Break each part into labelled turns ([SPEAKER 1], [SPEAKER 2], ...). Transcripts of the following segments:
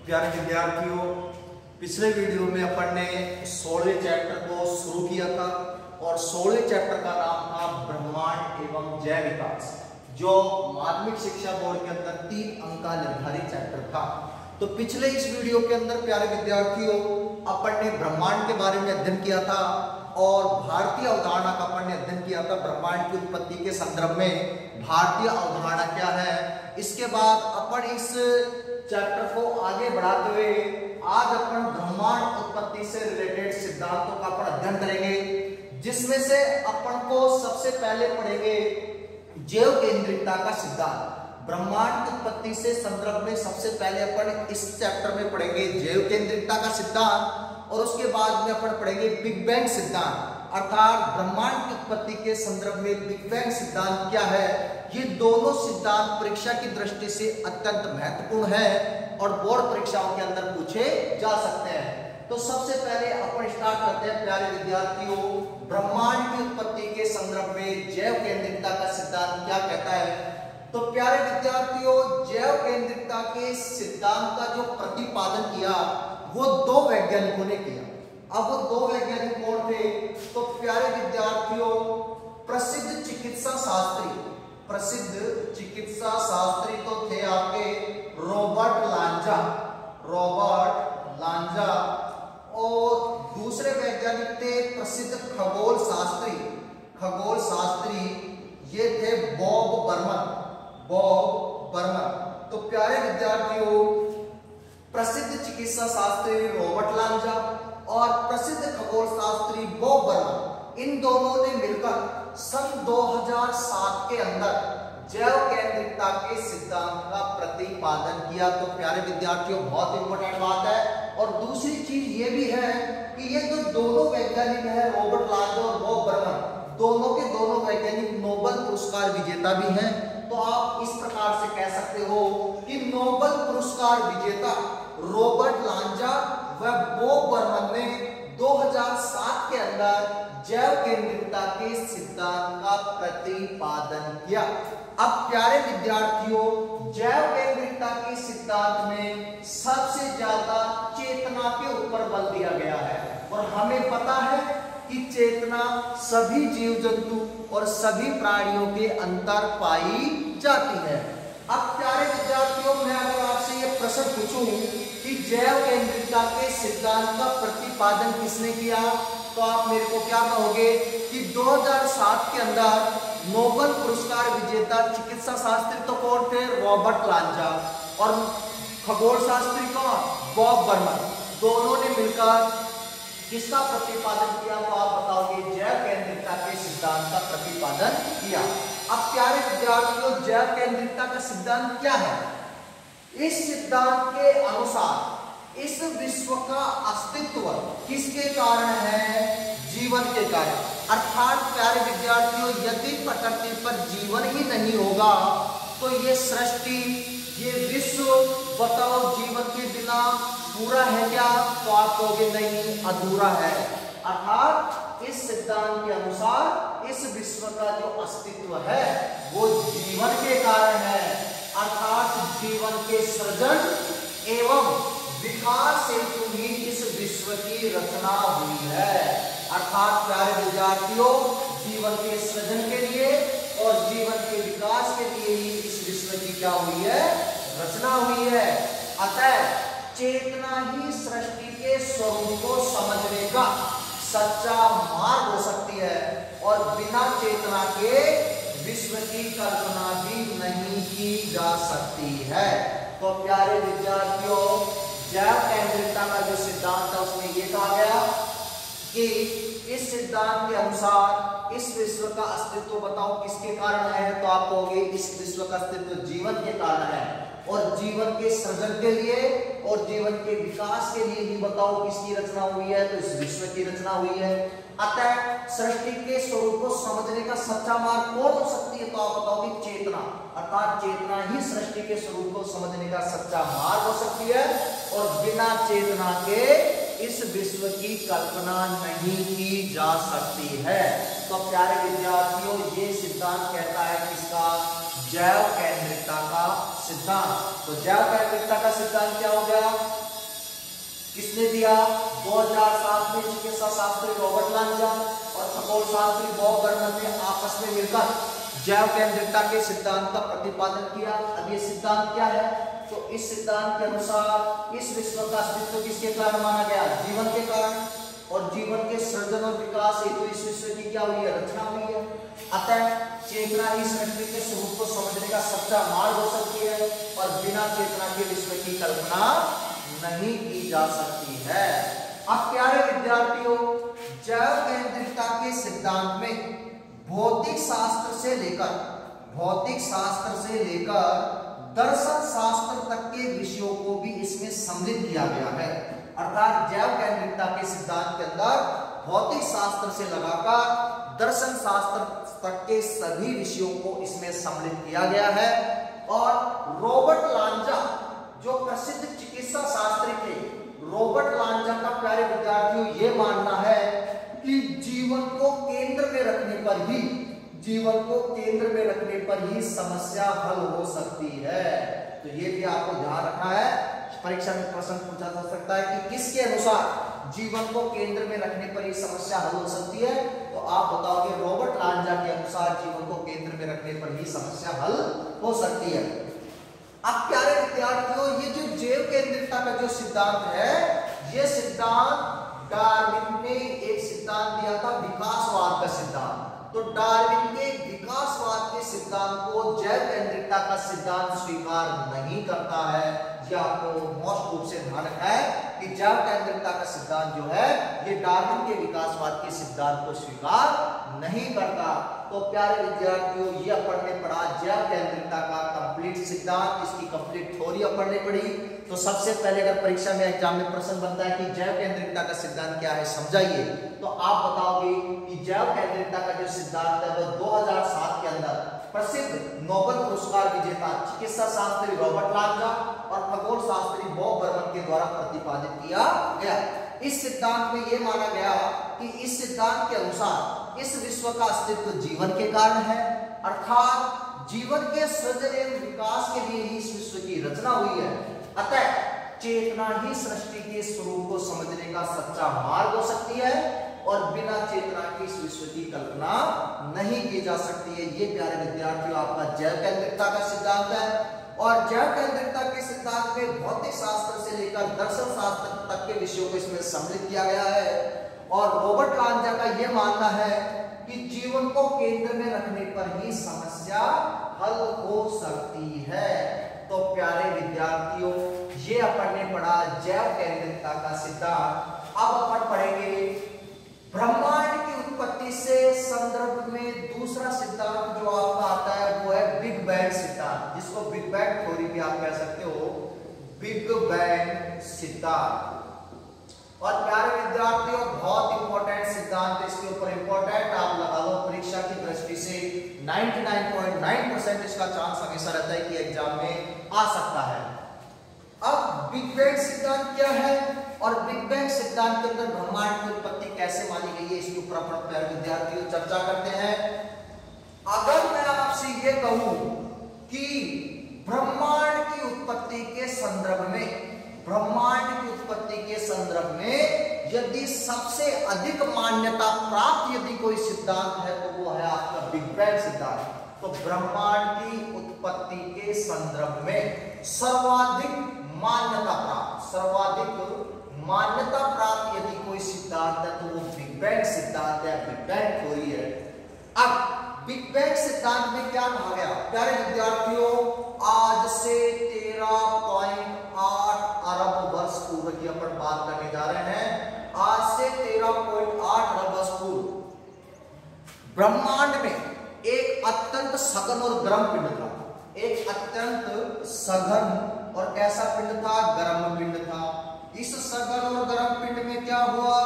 [SPEAKER 1] प्यारे विद्यार्थियों, पिछले वीडियो में अपन ने 16वें चैप्टर को शुरू किया था और 16वें चैप्टर का नाम था ब्रह्मांड एवं जैव विकास, जो माध्यमिक शिक्षा बोर्ड के अंदर 3 अंक का निर्धारित चैप्टर था। तो पिछले इस वीडियो के अंदर प्यारे विद्यार्थियों अपन ने ब्रह्मांड के बारे में अध्ययन किया था और भारतीय अवधारणा का अपन ने अध्ययन किया था। ब्रह्मांड की उत्पत्ति के संदर्भ में भारतीय अवधारणा क्या है, इसके बाद अपन इस चैप्टर को आगे बढ़ाते हुए आज अपन ब्रह्मांड उत्पत्ति से रिलेटेड सिद्धांतों का अपन अध्ययन करेंगे, जिसमें से अपन को सबसे पहले पढ़ेंगे जैव केंद्रितता का सिद्धांत। ब्रह्मांड उत्पत्ति से संदर्भ में सबसे पहले अपन इस चैप्टर में पढ़ेंगे जैव केंद्रितता का सिद्धांत और उसके बाद में अपन पढ़ेंगे बिग बैंग सिद्धांत, अर्थात ब्रह्मांड की उत्पत्ति के संदर्भ में बिग बैंग सिद्धांत क्या है। ये दोनों सिद्धांत परीक्षा की दृष्टि से अत्यंत महत्वपूर्ण है और बोर्ड परीक्षाओं के अंदर पूछे जा सकते हैं। तो सबसे पहले अपन स्टार्ट करते हैं प्यारे विद्यार्थियों, ब्रह्मांड की उत्पत्ति के संदर्भ में जैव केंद्रितता का सिद्धांत क्या कहता है। तो प्यारे विद्यार्थियों, जैव केंद्रितता के सिद्धांत का जो प्रतिपादन किया वो 2 वैज्ञानिकों ने किया। अब वो 2 वैज्ञानिक कौन थे? तो प्यारे विद्यार्थियों, प्रसिद्ध चिकित्सा शास्त्री तो थे आपके रॉबर्ट लांजा और दूसरे वैज्ञानिक थे प्रसिद्ध खगोल शास्त्री ये थे बॉब बर्मन। तो प्यारे विद्यार्थियों, प्रसिद्ध चिकित्सा शास्त्री रॉबर्ट लांजा और प्रसिद्ध खगोल शास्त्री बॉब बर्मन, इन दोनों ने मिलकर सन 2007 के अंदर जैव केंद्रितता के सिद्धांत का प्रतिपादन किया। तो प्यारे विद्यार्थियों, बहुत इंपॉर्टेंट बात है। और दूसरी चीज ये भी है कि ये जो दोनों वैज्ञानिक हैं रॉबर्ट लांजा और बॉब बर्मन, दोनों के दोनों वैज्ञानिक नोबेल पुरस्कार विजेता भी हैं। तो आप इस प्रकार से कह सकते हो कि नोबेल पुरस्कार विजेता रॉबर्ट लांजा व बॉब बर्मन ने 2007 के अंदर जैव केंद्रितता के सिद्धांत का प्रतिपादन किया। अब प्यारे विद्यार्थियों, जैव केंद्रितता के सिद्धांत में सबसे ज्यादा चेतना के ऊपर बल दिया गया है और हमें पता है कि चेतना सभी जीव जंतु और सभी प्राणियों के अंदर पाई जाती है। अब प्यारे विद्यार्थियों, मैं अगर आपसे ये प्रश्न पूछूं कि जैव केंद्रितता के सिद्धांत का प्रतिपादन किसने किया, तो आप मेरे को क्या कहोगे कि 2007 के अंदर नोबेल पुरस्कार विजेता चिकित्सा शास्त्री तो कौन थे? रॉबर्ट लांजा और खगोल शास्त्री कौन? बॉब बर्मन। दोनों ने मिलकर किसका प्रतिपादन किया? तो आप बताओगे जैव केंद्रितता के सिद्धांत का प्रतिपादन किया। अब प्यारे विद्यार्थियों, जैव केंद्रितता का सिद्धांत क्या है? इस सिद्धांत के अनुसार इस विश्व का अस्तित्व किसके कारण है? जीवन के कारण। अर्थात प्यारे विद्यार्थियों, यदि प्रकृति पर जीवन ही नहीं होगा तो ये सृष्टि, ये विश्व, बताओ जीवन के बिना पूरा है क्या? तो आप कहोगे नहीं, अधूरा है। अर्थात इस सिद्धांत के अनुसार इस विश्व का जो अस्तित्व है वो जीवन के कारण है। अर्थात जीवन के सृजन एवं विकास हेतु ही इस विश्व की रचना हुई है। अर्थात प्यारे विद्यार्थियों, जीवन के सृजन के लिए और जीवन के विकास के लिए ही इस विश्व की क्या हुई है? रचना हुई है। अतः चेतना ही सृष्टि के स्वरूप को समझने का सच्चा मार्ग हो सकती है और बिना चेतना के विश्व की कल्पना भी नहीं की जा सकती है। तो प्यारे विद्यार्थियों, जैव केंद्रितता का जो सिद्धांत है उसमें यह कहा गया कि इस सिद्धांत के अनुसार इस विश्व का अस्तित्व बताओ किसके कारण है? तो आप कहोगे इस विश्व का अस्तित्व जीवन के कारण है और जीवन के सृजन के लिए और जीवन के विकास के लिए ही बताओ किसकी रचना हुई है? तो इस विश्व की रचना हुई है। अतः सृष्टि के स्वरूप को समझने का सच्चा मार्ग कौन हो सकती है? तो आप बताओगे चेतना। अर्थात चेतना ही सृष्टि के स्वरूप को समझने का सच्चा मार्ग हो सकती है और बिना चेतना के इस विश्व की कल्पना नहीं की जा सकती है। तो प्यारे विद्यार्थियों, ये सिद्धांत कहता है किसका? जैव केंद्रितता का सिद्धांत। तो जैव केंद्रितता का सिद्धांत क्या हो गया, किसने दिया, 2007 में चिकित्सा शास्त्री रॉबर्ट लांजा और खगोल शास्त्री बॉब बर्मन ने आपस में मिलकर जैव केंद्रितता के सिद्धांत का प्रतिपादन किया। अब ये सिद्धांत क्या है, तो इस सिद्धांत के अनुसार इस विश्व का अस्तित्व किसके कारण माना गया, जीवन के कारण, और जीवन के सृजन और विकास हेतु इस विश्व की क्या हुई है, रचना हुई है। अतः चेतना ही सृष्टि के स्वरूप को समझने का सच्चा मार्ग हो सकती है और बिना चेतना के विश्व की कल्पना नहीं की जा सकती है। अब प्यारे विद्यार्थियों, जैव केंद्रितता के सिद्धांत में भौतिक शास्त्र से लेकर दर्शन शास्त्र तक के विषयों को भी इसमें सम्मिलित किया गया है। अर्थात जैव केंद्रितता के सिद्धांत के अंदर भौतिक शास्त्र से लगाकर दर्शन शास्त्र तक के सभी विषयों को इसमें सम्मिलित किया गया है। और रॉबर्ट लांजा जो प्रसिद्ध चिकित्सा शास्त्री थे, रॉबर्ट लांजा का प्यारे विद्यार्थियों ये मानना है कि जीवन को केंद्र में रखने पर ही समस्या हल हो सकती है। तो ये भी आपको ध्यान रखना है, परीक्षा में प्रश्न पूछा जा सकता है कि किसके अनुसार जीवन को केंद्र में रखने पर ही समस्या हल हो सकती है, तो आप बताओगे रॉबर्ट लांजा के अनुसार जीवन को केंद्र में रखने पर ही समस्या हल हो सकती है। अब प्यारे विद्यार्थियों, ये जो जैव केंद्रितता का जो सिद्धांत है, ये सिद्धांत डार्विन ने एक सिद्धांत दिया था, विकासवाद का सिद्धांत। तो डार्विन के विकासवाद के सिद्धांत को जैव केंद्रितता का सिद्धांत स्वीकार नहीं करता है। ये आपको मोस्ट रूप से ध्यान रखना है कि जैव केंद्रितता का सिद्धांत जो है ये डार्विन के विकासवाद के सिद्धांत को स्वीकार नहीं करता। तो प्यारे विद्यार्थियों, ये अपन ने पढ़ा जैव केंद्रितता का कंप्लीट सिद्धांत, इसकी कंप्लीट थ्योरी अपन ने पढ़ी। तो सबसे पहले अगर परीक्षा में एग्जाम में प्रश्न बनता है कि जैव केंद्रितता का सिद्धांत क्या है, समझाइए, तो आप बताओगे कि जैव केंद्रितता का जो सिद्धांत है वो 2007 के अंदर प्रसिद्ध नोबेल पुरस्कार विजेता चिकित्सा शास्त्री रॉबर्ट लांजा और खगोल शास्त्री बॉब बर्मन के द्वारा प्रतिपादित किया गया। इस सिद्धांत में यह माना गया कि इस सिद्धांत के अनुसार इस विश्व का अस्तित्व जीवन के कारण है, अर्थात जीवन के सृजन एवं विकास के लिए ही इस विश्व की रचना हुई है। अतः चेतना ही सृष्टि के स्वरूप को समझने का सच्चा मार्ग हो सकती है और बिना चेतना के इस विश्व की कल्पना नहीं की जा सकती है। ये प्यारे विद्यार्थियों आपका जैव केंद्रितता का सिद्धांत है। और जैव केंद्रितता के सिद्धांत में भौतिक शास्त्र से लेकर दर्शन शास्त्र तक के विषयों को इसमें सम्मिलित किया गया है। और रॉबर्ट लांजा का यह मानना है कि जीवन को केंद्र में रखने पर ही समस्या हल हो सकती है। तो प्यारे विद्यार्थियों, ये अपन ने पढ़ा जैव केंद्रितता का सिद्धांत। अब अपन पढ़ेंगे ब्रह्मांड की उत्पत्ति से संदर्भ में दूसरा सिद्धांत जो आपका आता है वो है बिग बैंग सिद्धांत, जिसको बिग बैंग थ्योरी भी आप कह सकते हो, बिग बैंग सिद्धांत। और प्यारे विद्यार्थियों, बहुत इंपॉर्टेंट सिद्धांत, इसके ऊपर इंपॉर्टेंट आप लगा लो परीक्षा की दृष्टि से 99.9% इसका चांस हमेशा रहता है कि एग्जाम में आ सकता है। अब बिग बैंग सिद्धांत क्या है और बिग बैंग सिद्धांत के अंदर ब्रह्मांड की उत्पत्ति कैसे मानी गई है, इसके ऊपर अपन प्यारे विद्यार्थियों चर्चा करते हैं। अगर मैं आपसे ये कहूं कि ब्रह्मांड की उत्पत्ति के संदर्भ में यदि सबसे अधिक मान्यता प्राप्त यदि कोई सिद्धांत है तो वो है आपका बिग बैंग सिद्धांत। तो ब्रह्मांड की उत्पत्ति के संदर्भ में सर्वाधिक मान्यता प्राप्त यदि कोई सिद्धांत है तो वो बिग बैंग सिद्धांत है, बिग बैंग थ्योरी है। अब बिग बैंग सिद्धांत में क्या कहा गया प्यारे विद्यार्थियों, आज से 13.8 अरब वर्ष पूर्व की अपन बात करने जा रहे हैं। आज से 13.8 अरब वर्ष पूर्व ब्रह्मांड में एक अत्यंत सघन और गर्म पिंड था। एक अत्यंत सघन और कैसा पिंड था, गर्म पिंड था। इस सघन और गर्म पिंड में क्या हुआ,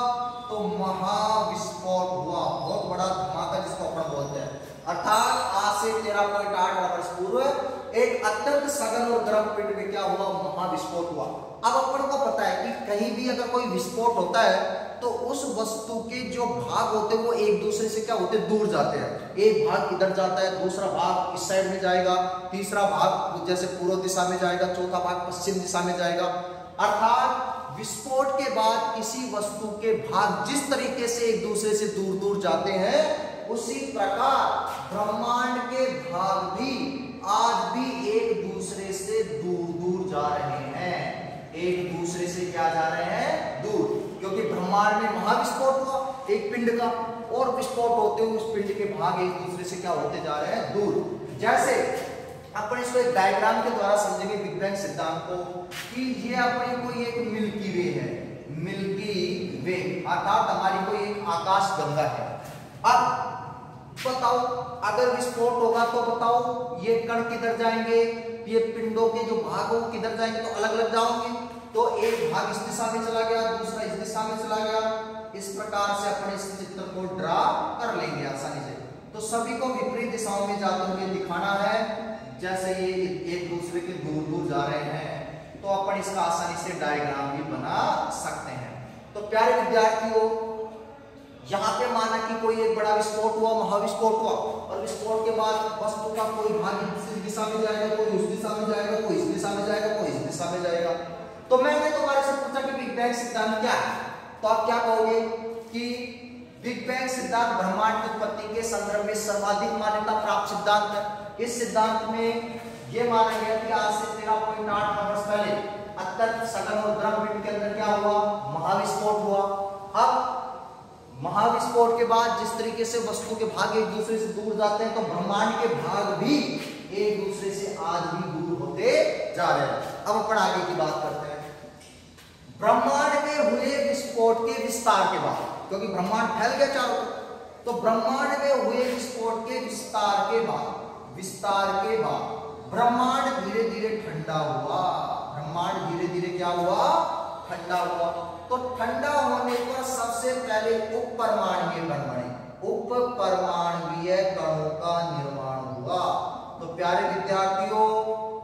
[SPEAKER 1] तो महाविस्फोट हुआ, बहुत बड़ा धमाका जिसको अपन बोलते हैं। अर्थात आज से 13.8 वर्ष पूर्व एक अत्यंत सघन और गर्म पिंड में क्या हुआ, महाविस्फोट हुआ। अब अपन को पता है कि कहीं भी अगर कोई विस्फोट होता है तो उस वस्तु के जो भाग होते हैं वो एक दूसरे से क्या होते हैं, दूर जाते हैं। एक भाग इधर जाता है, दूसरा भाग इस साइड में जाएगा, तीसरा भाग जैसे पूर्व दिशा में जाएगा, चौथा भाग पश्चिम दिशा में जाएगा। अर्थात विस्फोट के बाद किसी वस्तु के भाग जिस तरीके से एक दूसरे से दूर दूर जाते हैं, उसी प्रकार ब्रह्मांड के भाग भी आज भी एक दूसरे से दूर दूर जा रहे हैं। एक दूसरे से क्या जा रहे हैं, दूर, क्योंकि ब्रह्मांड में महाविस्फोट हुआ एक पिंड का, और विस्फोट होते हुए उस पिंड के भाग एक दूसरे से क्या होते जा रहे हैं, दूर। जैसे अपन इसको एक डायग्राम के द्वारा समझेंगे बिग बैंग सिद्धांत को, कि ये अपनी कोई एक मिल्की वे है, मिल्की वे अर्थात हमारी कोई एक आकाश गंगा है। अब बताओ अगर विस्फोट होगा तो बताओ ये कण किधर जाएंगे, ये पिंडों के जो भाग हो किधर जाएंगे, तो अलग अलग जाओगे। तो एक भाग इस दिशा में चला गया, दूसरा इस दिशा में चला गया। इस प्रकार से अपन इस चित्र को ड्रा कर लेंगे आसानी से। तो सभी को विपरीत दिशाओं में जाते हुए दिखाना है, जैसे ये एक दूसरे के दूर दूर जा रहे हैं, तो अपन इसका आसानी से डायग्राम भी बना सकते हैं। तो प्यारे विद्यार्थियों, यहाँ पे माना कि कोई एक बड़ा विस्फोट हुआ, महाविस्फोट हुआ, और विस्फोट के बाद वस्तु का कोई भाग इस दिशा में जाएगा, कोई उस दिशा में जाएगा, कोई इस दिशा में जाएगा, कोई इस दिशा में जाएगा। तो मैंने तुम्हारे से पूछा कि बिग बैंग सिद्धांत क्या है, तो आप क्या कहोगे कि बिग बैंग सिद्धांत ब्रह्मांड की उत्पत्ति के संदर्भ में सर्वाधिक मान्यता प्राप्त सिद्धांत है। इस सिद्धांत में यह माना गया कि आज से 13.8 वर्ष पहले अत्यंत सघन और गर्म पिंड के अंदर क्या हुआ, महाविस्फोट हुआ। अब महाविस्फोट के बाद जिस तरीके से वस्तु के भाग एक दूसरे से दूर जाते हैं, तो ब्रह्मांड के भाग भी एक दूसरे से आज भी दूर होते जा रहे हैं। अब अपन आगे की बात करते हैं। ब्रह्मांड में हुए विस्फोट के विस्तार के बाद, क्योंकि ब्रह्मांड फैल गया चारों तरफ, तो ब्रह्मांड में हुए विस्फोट के विस्तार के बाद ब्रह्मांड धीरे धीरे ठंडा हुआ। ब्रह्मांड धीरे धीरे क्या हुआ, ठंडा हुआ। तो ठंडा होने पर सबसे पहले उपपरमाणुवीय कण बने, उपपरमाणुवीय कणों का निर्माण हुआ। तो प्यारे विद्यार्थियों,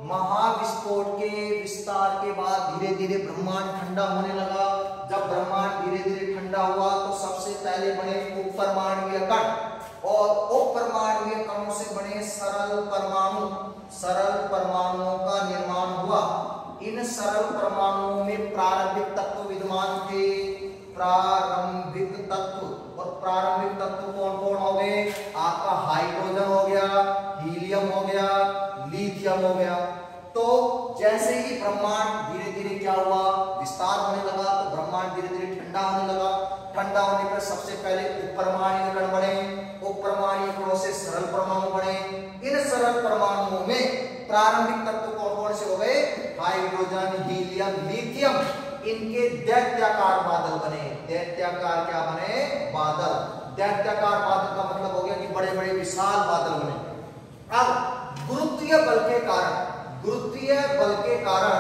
[SPEAKER 1] महाविस्फोट के विस्तार के बाद धीरे धीरे ब्रह्मांड ठंडा होने लगा। जब ब्रह्मांड धीरे धीरे ठंडा हुआ तो सबसे पहले बने उपपरमाणुवीय कण, और उपपरमाणुवीय कणों से बने सरल परमाणुओं का निर्माण हुआ। इन सरल परमाणुओं में प्रारंभिक तत्व विद्यमान थे। प्रारंभिक तत्व, और प्रारंभिक तत्व कौन कौन हो गए, आपका हाइड्रोजन हो गया, हीलियम हो गया, लिथियम हो गया। तो जैसे ही ब्रह्मांड धीरे धीरे क्या हुआ, विस्तार होने लगा, तो ब्रह्मांड धीरे धीरे ठंडा होने लगा। ठंडा होने पर सबसे पहले उपपरमाणुवीय कण बने, उपपरमाणुवीय कणों से सरल परमाणु बने। इन सरल परमाणुओं में प्रारंभिक तत्व कौन कौन से हो गए, हाइड्रोजन, हीलियम, लिथियम। इनके दैत्याकार बादल बने। दैत्याकार क्या बने, बादल। दैत्याकार बादल का मतलब हो गया कि बड़े बड़े विशाल बादल बने। अब गुरुत्वीय बल के कारण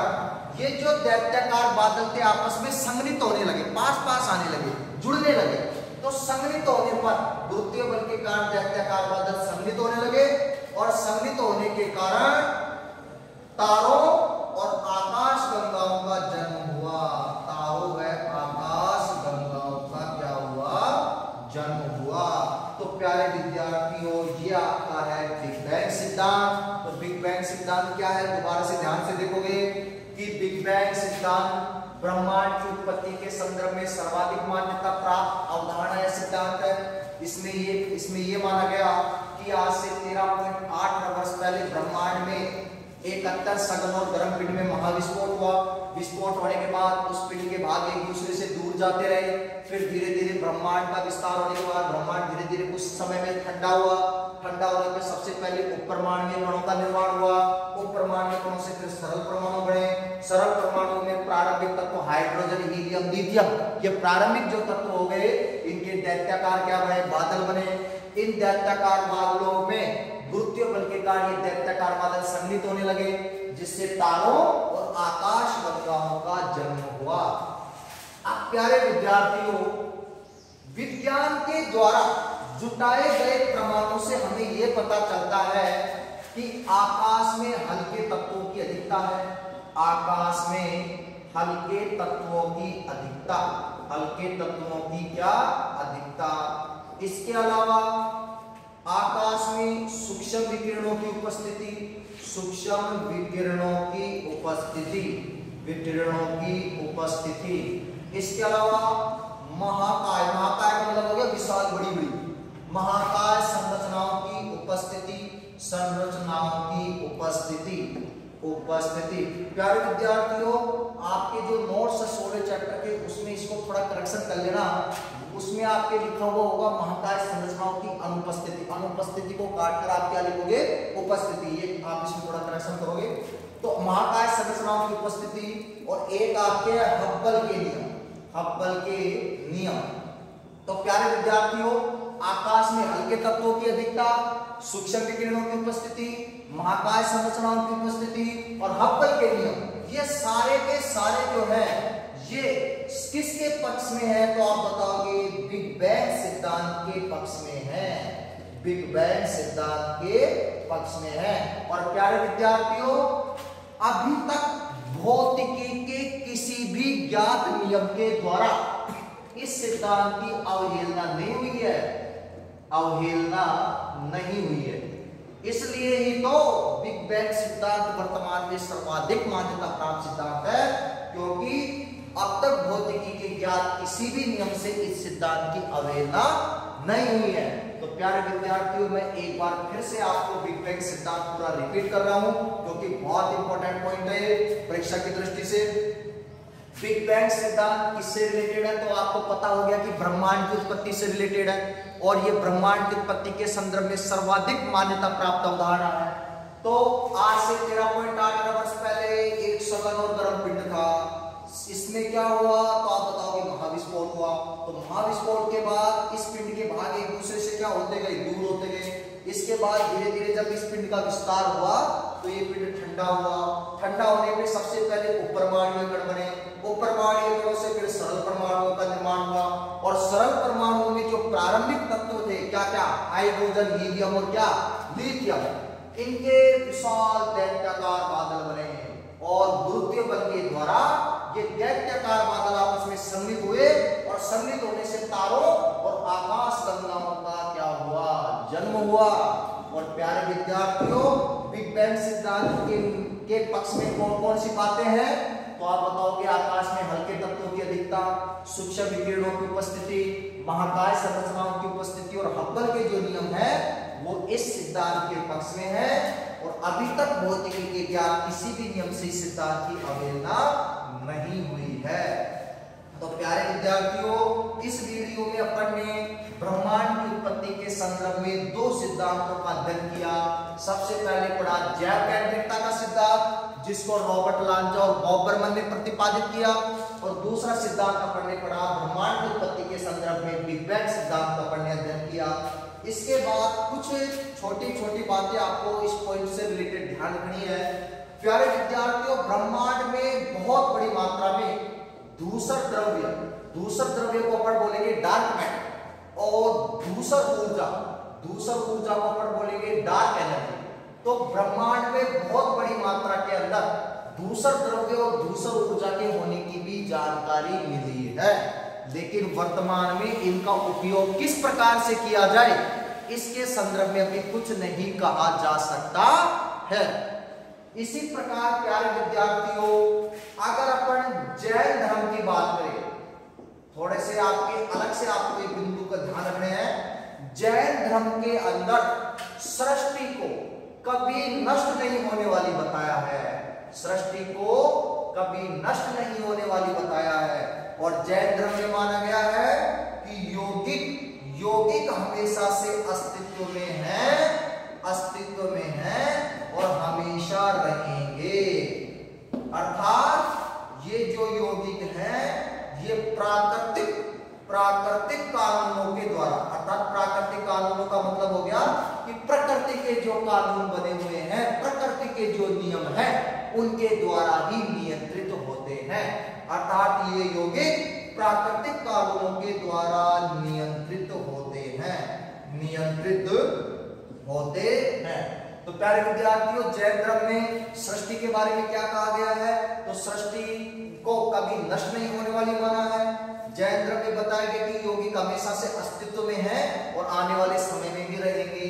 [SPEAKER 1] ये जो दैत्याकार बादल थे आपस में संघनित होने लगे, पास पास आने लगे, जुड़ने लगे। तो संघनित होने पर गुरुत्वीय बल के कारण दैत्याकार बादल संघनित होने लगे, और संघनित होने के कारण तारों और आकाश गंगाओं का जन्म हुआ। तारों व आकाश गंगाओं का क्या हुआ, जन्म हुआ। तो प्यारे विद्यार्थियों, ये आपका है बिग बैंग सिद्धांत। तो बिग बैंग सिद्धांत क्या है, दोबारा से ध्यान से देखोगे कि बिग बैंग सिद्धांत ब्रह्मांड की उत्पत्ति के संदर्भ में सर्वाधिक मान्यता प्राप्त अवधारणा या सिद्धांत है। इसमें ये माना गया कि आज से 13.8 वर्ष पहले ब्रह्मांड में एक अत्यंत सघन और गर्म पिंड में महाविस्फोट हुआ। विस्फोट होने के बाद उस पिंड के भाग एक दूसरे से दूर जाते रहे। फिर धीरे धीरे ब्रह्मांड का विस्तार होने के बाद ब्रह्मांड धीरे धीरे कुछ समय में ठंडा हुआ। ठंडा होने पर सबसे पहले उपपरमाणुवीय कणों का निर्माण हुआ। उपपरमाणुवीय कणों से फिर सरल परमाणु बने। सरल परमाणुओं में प्रारंभिक तत्व हाइड्रोजन, हीलियम, लिथियम, ये प्रारंभिक जो तत्व हो गए, इनके दैत्याकार क्या बने, बादल बने। इन दैत्याकार बादलों में गुरुत्वीय बल के कारण ये दैत्याकार बादल संघनित होने लगे, जिससे तारों और आकाश गंगाओं का जन्म हुआ। अब प्यारे विद्यार्थियों, विज्ञान के द्वारा जुटाए गए प्रमाणों से हमें यह पता चलता है कि आकाश में हल्के तत्वों की अधिकता है। आकाश में हल्के तत्वों की अधिकता हल्के तत्वों की क्या अधिकता। इसके अलावा आकाश में सूक्ष्म विकिरणों की उपस्थिति, सूक्ष्म विकिरणों की उपस्थिति, विकिरणों की उपस्थिति। इसके अलावा महाकाय, महाकाय का मतलब हो गया विशाल, बड़ी बड़ी महाकाय संरचनाओं की उपस्थिति, संरचनाओं की उपस्थिति, उपस्थिति। प्यारे विद्यार्थियों, आपके जो नोट्स है 16 चैप्टर के, उसमें इसको थोड़ा करेक्शन कर लेना। उसमें आपके लिखा हुआ होगा महाकाय संरचनाओं की अनुपस्थिति, अनुपस्थिति को काटकर आप क्या लिखोगे, उपस्थिति। ये आप इसमें थोड़ा करेक्शन करोगे। तो महाकाय संरचनाओं की उपस्थिति और एक आपके हब्बल के नियम, हब्बल के नियम। तो प्यारे विद्यार्थियों, आकाश में हल्के तत्वों की अधिकता, सूक्ष्म विकिरणों की उपस्थिति, महाकाय संरचनाओं की उपस्थिति और हब्बल के नियम, ये सारे के सारे जो है ये किसके पक्ष में है? तो आप बताओगे बिग बैंग सिद्धांत के पक्ष में है, बिग बैंग सिद्धांत के पक्ष में है। और प्यारे विद्यार्थियों, अभी तक भौतिकी के किसी भी ज्ञात नियम के द्वारा इस सिद्धांत की अवहेलना नहीं हुई है, अवहेलना नहीं हुई है। इसलिए ही तो बिग बैंग सिद्धांत वर्तमान में सर्वाधिक मान्यता प्राप्त सिद्धांत है, क्योंकि अब तक भौतिकी के ज्ञात किसी भी नियम से इस सिद्धांत की अवहेलना नहीं हुई है। तो प्यारे विद्यार्थियों, मैं एक बार फिर से आपको बिग बैंग सिद्धांत पूरा रिपीट कर रहा हूं, क्योंकि बहुत इंपॉर्टेंट पॉइंट है परीक्षा की दृष्टि से। बिग बैंग सिद्धांत किससे रिलेटेड है? तो आपको पता हो गया कि ब्रह्मांड की उत्पत्ति से रिलेटेड है, और ये ब्रह्मांड की उत्पत्ति के संदर्भ में सर्वाधिक मान्यता प्राप्त अवधारणा है। तो आज से 13.8 वर्ष पहले एक सघन और गर्म पिंड था, इसमें क्या हुआ? तो आप बताओगे महाविस्फोट हुआ। तो महाविस्फोट के बाद इस पिंड के भाग एक दूसरे से क्या होते गए, दूर होते गए। इसके बाद धीरे धीरे जब इस पिंड का विस्तार हुआ तो ये पिंड ठंडा हुआ। ठंडा होने में सबसे पहले उपपरमाणुओं कण बने, उपपरमाणुओं कणों से फिर सरल परमाणुओं का निर्माण हुआ, और सरल परमाणुओं में जो प्रारंभिक तत्व थे क्या क्या, हाइड्रोजन, हीलियम और क्या, लिथियम, इनके विशाल दैत्याकार बादल बने, और गुरुत्वीय बल के द्वारा ये दैत्याकार बादल आपस में सम्मिलित हुए, और सम्मिलित होने से तारों और आकाश गंगाओं का क्या हुआ, जन्म हुआ। और प्यारे विद्यार्थियों, बिग बैंग सिद्धांत के पक्ष में कौन कौन सी बातें हैं? तो आप बताओगे आकाश में हल्के तत्वों की अधिकता, सूक्ष्म विकिरणों की उपस्थिति, महाकाय संरचनाओं की उपस्थिति और हब्बल के जो नियम है वो इस सिद्धांत के पक्ष में है। और अभी तक भौतिकी के ज्ञात किसी भी नियम से इस सिद्धांत की अवहेलना नहीं हुई है। तो प्यारे विद्यार्थियों, इस वीडियो में अपन ने ब्रह्मांड की उत्पत्ति के संदर्भ में दो सिद्धांतों का अध्ययन किया। सबसे पहले पढ़ा जैव केंद्रिकता का सिद्धांत, जिसको रॉबर्ट लांजा और बॉब बर्मन ने प्रतिपादित किया, और दूसरा सिद्धांत अपन ने पढ़ा ब्रह्मांड की उत्पत्ति के संदर्भ में बिग बैंग सिद्धांत का अपन ने अध्ययन किया। इसके बाद कुछ छोटी छोटी बातें आपको इस पॉइंट से रिलेटेड ध्यान रखनी है। प्यारे विद्यार्थियों, ब्रह्मांड में बहुत बड़ी मात्रा में धूसर द्रव्य को अपन बोलेंगे डार्क मैटर, और धूसर ऊर्जा को अपन बोलेंगे डार्क एनर्जी। तो ब्रह्मांड में बहुत बड़ी मात्रा के अंदर धूसर द्रव्य और धूसर ऊर्जा के होने की भी जानकारी मिली है, लेकिन वर्तमान में इनका उपयोग किस प्रकार से किया जाए इसके संदर्भ में अभी कुछ नहीं कहा जा सकता है। इसी प्रकार प्यारे विद्यार्थियों, अगर अपन जैन धर्म की बात करें, थोड़े से आपके अलग से आपको एक बिंदु का ध्यान रखने हैं। जैन धर्म के अंदर सृष्टि को कभी नष्ट नहीं होने वाली बताया है, सृष्टि को कभी नष्ट नहीं होने वाली बताया है। और जैन धर्म में माना गया है कि यौगिक हमेशा से अस्तित्व में है और हमेशा रहेंगे। अर्थात ये जो यौगिक हैं ये प्राकृतिक कानूनों के द्वारा, अर्थात प्राकृतिक कानूनों का मतलब हो गया कि प्रकृति के जो कानून बने हुए हैं, प्रकृति के जो नियम हैं उनके द्वारा ही नियंत्रित होते हैं। अर्थात ये यौगिक प्राकृतिक कानूनों के द्वारा नियंत्रित होते हैं। तो प्यारे विद्यार्थियों, जैन धर्म में सृष्टि के बारे में क्या कहा गया है? तो सृष्टि को कभी नष्ट नहीं होने वाली माना है। जैन धर्म में बताया गया कि यौगिक हमेशा से अस्तित्व में है और आने वाले समय में भी रहेंगे।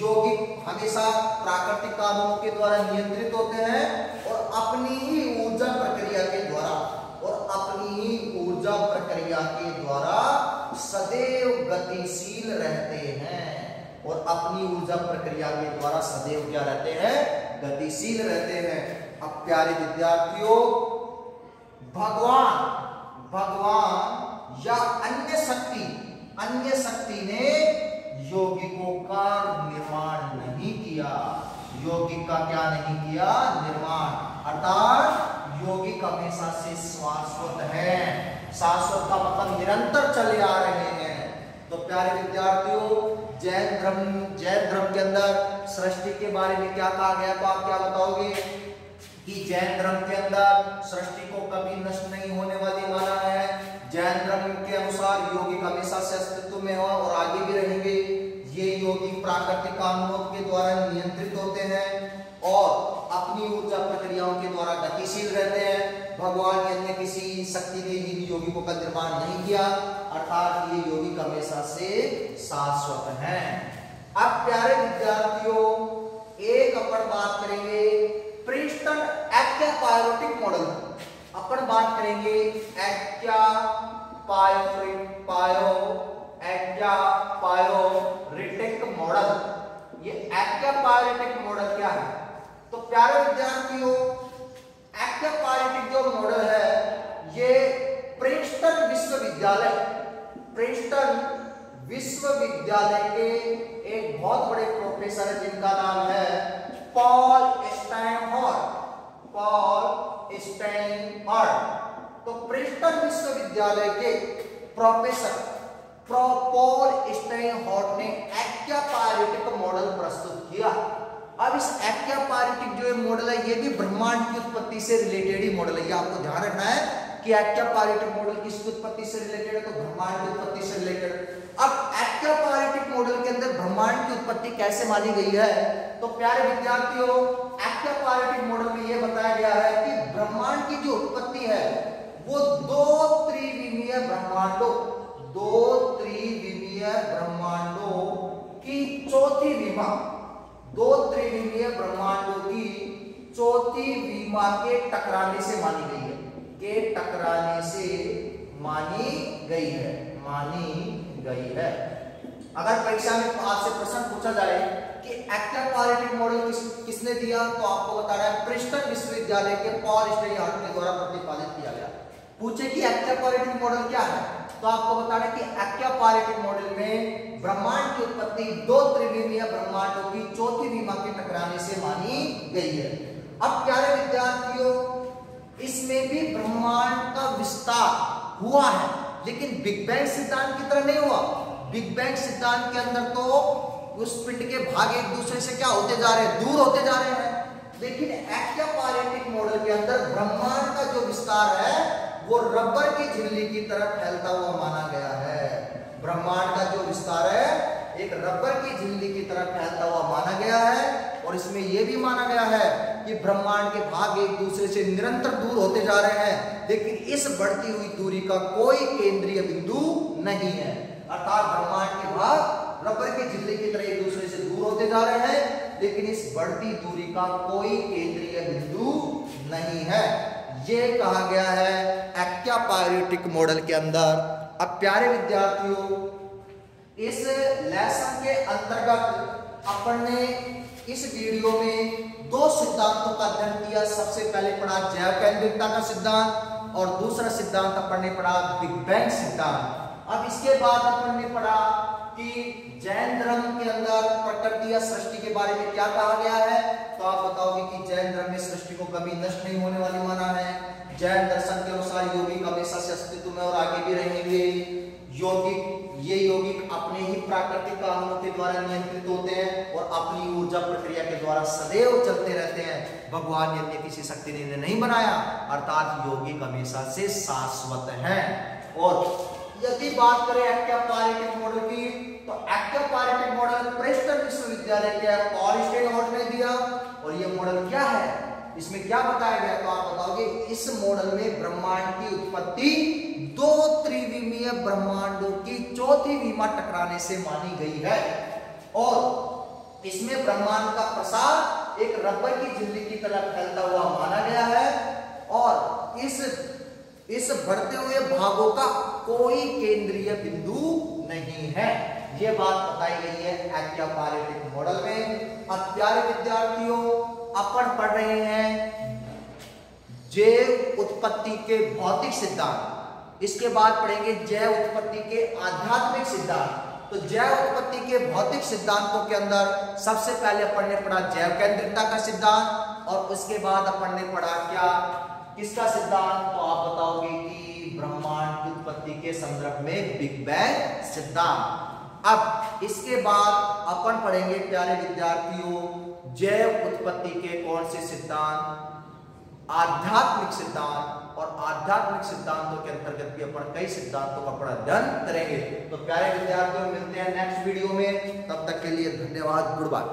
[SPEAKER 1] यौगिक हमेशा प्राकृतिक कानूनों के द्वारा नियंत्रित होते हैं और अपनी ही ऊर्जा प्रक्रिया के द्वारा सदैव गतिशील रहते हैं क्या रहते हैं? गतिशील रहते हैं। अब प्यारे विद्यार्थियों, भगवान या अन्य शक्ति ने यौगिकों का निर्माण नहीं किया। यौगिक का क्या नहीं किया? निर्माण। अर्थात यौगिक हमेशा से शाश्वत है। शाश्वत का मतलब निरंतर चले आ रहे हैं। तो प्यारे विद्यार्थियों, जैन धर्म के अंदर सृष्टि के बारे में क्या कहा गया? तो आप क्या बताओगे कि जैन धर्म के अंदर सृष्टि को कभी नष्ट नहीं होने वाली माना है। जैन धर्म के अनुसार यौगिक हमेशा से अस्तित्व में हो और आगे भी रहेंगे। ये यौगिक प्राकृतिक कानूनों के द्वारा नियंत्रित होते हैं और अपनी ऊर्जा प्रक्रियाओं के द्वारा गतिशील रहते हैं। भगवान या अन्य किसी शक्ति ने इन यौगिकों का निर्माण नहीं किया, अर्थात ये यौगिक हमेशा से शाश्वत हैं। अब प्यारे विद्यार्थियों, एक अपन बात करेंगे प्रिंसटन एक्वापायोटिक मॉडल। अपन बात करेंगे एक्वापायोरिटिक मॉडल। ये एक्वापायोरिटिक मॉडल क्या है? तो प्यारे विद्यार्थियों, एक्वापायोरिटिक जो मॉडल है ये प्रिंसटन विश्वविद्यालय के एक बहुत बड़े प्रोफेसर है जिनका नाम है पॉल स्टैनफोर्ड। तो प्रिंसटन विश्वविद्यालय के प्रोफेसर पॉल स्टैनफोर्ड ने एक्वापायोरिटिक मॉडल प्रस्तुत किया। अब इस एक्वापायोरिटिक जो मॉडल है ये भी ब्रह्मांड की उत्पत्ति से रिलेटेड ही मॉडल है। ये आपको ध्यान रखना है कि एक्वापायोरिटिक मॉडल किसकी उत्पत्ति से रिलेटेड है? तो ब्रह्मांड की उत्पत्ति से रिलेटेड। अब एक्वापायोरिटिक मॉडल के अंदर ब्रह्मांड की उत्पत्ति कैसे मानी गई है? तो प्यारे विद्यार्थियों, एक्वापायोरिटिक मॉडल में यह बताया गया है कि ब्रह्मांड की जो उत्पत्ति है वो दो त्रिविमीय ब्रह्मांडों की चौथी विमा के टकराने से मानी गई है। अगर परीक्षा में आपसे प्रश्न पूछा जाए कि एक्वापायोरिटिक मॉडल किसने दिया, तो आपको बताना है प्रिंसटन विश्वविद्यालय के पॉल स्टैनफोर्ड के द्वारा प्रतिपादित किया गया। पूछे कि एक्वापायोरिटिक मॉडल क्या है, तो आपको बताना है कि एक्वापायोरिटिक मॉडल में ब्रह्मांड की उत्पत्ति दो त्रिविमीय ब्रह्मांडों की चौथी विमा के टकराने से मानी गई है। अब प्यारे विद्यार्थियों, इसमें भी ब्रह्मांड का विस्तार हुआ है, लेकिन बिग बैंग सिद्धांत की तरह नहीं हुआ। बिग बैंग सिद्धांत के अंदर तो उस पिंड के भाग एक दूसरे से क्या होते जा रहे हैं? दूर होते जा रहे हैं। लेकिन एक्वापायोरिटिक मॉडल के अंदर ब्रह्मांड का जो विस्तार है वो रबर की झिल्ली की तरह फैलता हुआ माना गया है। ब्रह्मांड का जो विस्तार है एक रबर की झिल्ली की तरह फैलता हुआ माना गया है। और इसमें यह भी माना गया है कि ब्रह्मांड के भाग एक दूसरे से निरंतर दूर होते जा रहे हैं, लेकिन इस बढ़ती हुई दूरी का कोई केंद्रीय बिंदु नहीं है। अर्थात ब्रह्मांड के भाग रबर की झिल्ली की तरह एक दूसरे से दूर होते जा रहे हैं, लेकिन इस बढ़ती दूरी का कोई केंद्रीय बिंदु नहीं है। यह कहा गया है एक्वापायोरिटिक मॉडल के अंदर। अब प्यारे विद्यार्थियों, इस लेसन के अंतर्गत अपन ने इस वीडियो में दो सिद्धांतों का अध्ययन किया। सबसे पहले पढ़ा जैव केंद्रितता का सिद्धांत और दूसरा सिद्धांत अपन ने पढ़ा बिग बैंग सिद्धांत। अब इसके बाद अपन ने पढ़ा कि जैन धर्म के अंदर प्रकृति या सृष्टि के बारे में क्या कहा गया है। तो आप बताओगे कि जैन धर्म में सृष्टि को कभी नष्ट नहीं होने वाली माना है। जैन दर्शन के अनुसार यौगिक हमेशा से अस्तित्व में और आगे भी रहेंगे। यौगिक अपने ही प्राकृतिक कानूनों के द्वारा नियंत्रित होते हैं और अपनी ऊर्जा प्रक्रिया के द्वारा सदैव चलते रहते हैं। भगवान ने अन्य किसी शक्ति ने इन्हें नहीं बनाया, अर्थात यौगिक हमेशा से शाश्वत हैं। और यदि बात करें एक्वापायोरिटिक मॉडल की, तो एक्वापायोरिटिक मॉडल प्रिंसटन विश्वविद्यालय के पॉल स्टैनफोर्ड ने दिया। और ये मॉडल क्या है, इसमें क्या बताया गया, तो आप बताओगे इस मॉडल में ब्रह्मांड की उत्पत्ति दो त्रिविमीय ब्रह्मांडों की चौथी विमा टकराने से मानी गई है और इसमें ब्रह्मांड का प्रसार एक रबर की झिल्ली की तरह फैलता हुआ माना गया है और इस बढ़ते हुए भागों का कोई केंद्रीय बिंदु नहीं है। यह बात बताई गई है एक्वापारेटिक मॉडल में। अब प्यारे विद्यार्थियों, अपन पढ़ रहे हैं जैव उत्पत्ति के भौतिक सिद्धांत, इसके बाद पढ़ेंगे जैव उत्पत्ति के आध्यात्मिक सिद्धांत। तो जैव उत्पत्ति के भौतिक सिद्धांतों के अंदर सबसे पहले अपन ने पढ़ा जैव केंद्रिकता का सिद्धांत और उसके बाद अपन ने पढ़ा क्या, किसका सिद्धांत, तो आप बताओगे कि ब्रह्मांड की उत्पत्ति के संदर्भ में बिग बैंग सिद्धांत। अब इसके बाद अपन पढ़ेंगे प्यारे विद्यार्थियों जैव उत्पत्ति के कौन से सिद्धांत, आध्यात्मिक सिद्धांत, और आध्यात्मिक सिद्धांतों के अंतर्गत भी अपन कई सिद्धांतों का अध्ययन करेंगे। तो प्यारे विद्यार्थियों, मिलते हैं नेक्स्ट वीडियो में, तब तक के लिए धन्यवाद, गुड बाय।